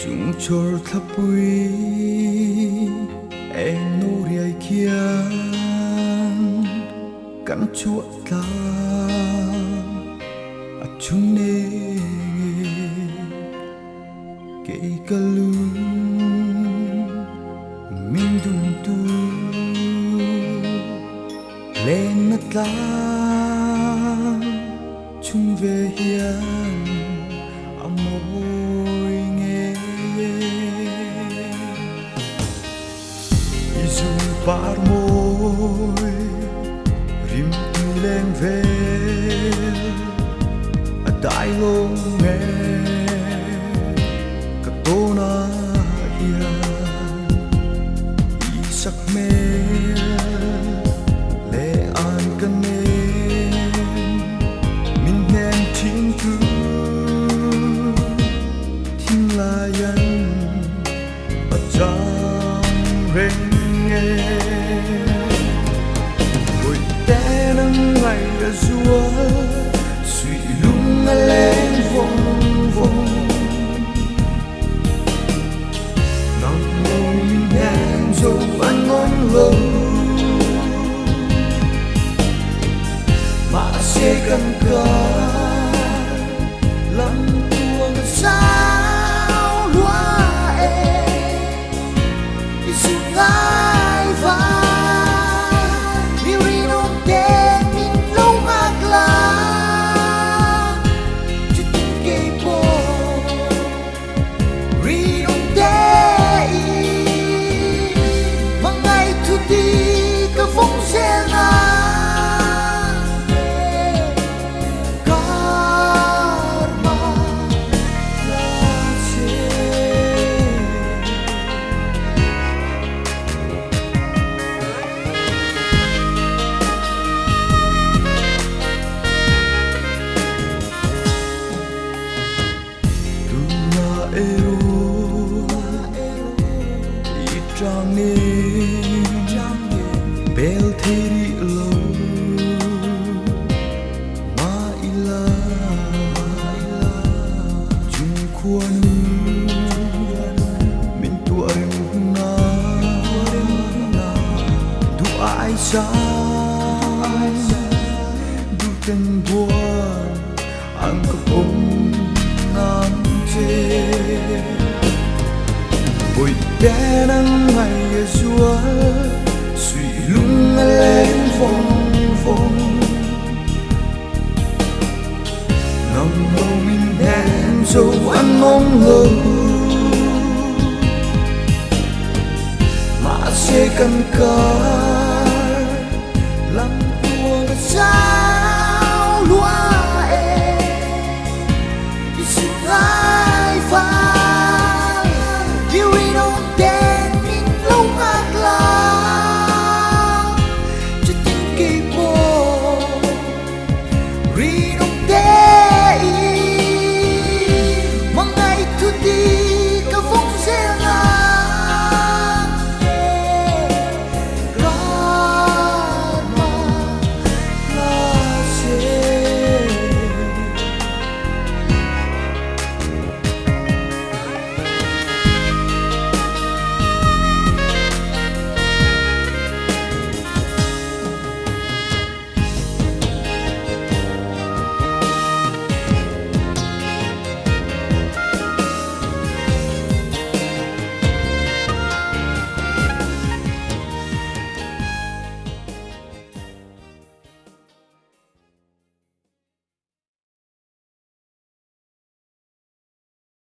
chung chor thapui e noriai kian kan chua ta achune ke kalu min dum tu lên mất la chung về hiền amoi nghe isu par môi rim tu lên về đại long nghe các tô na hiền isak me Ôi té nắng ngày ở giữa suy lung lên vòng vòng nắng mông mình đen dấu anh ngon lâu mà sẽ cần cả lắm tuồng sao loa em đi xuống ai vai trang bel theri lo ma ila chung khuan min tu ai na du ai sa du ten buan ang kapong nam che ôi té nắng ngày ở giữa suy lung lên vòng vòng nằm màu mình đen dấu anh mong ngờ mà sẽ cần cả lắm tuồng xa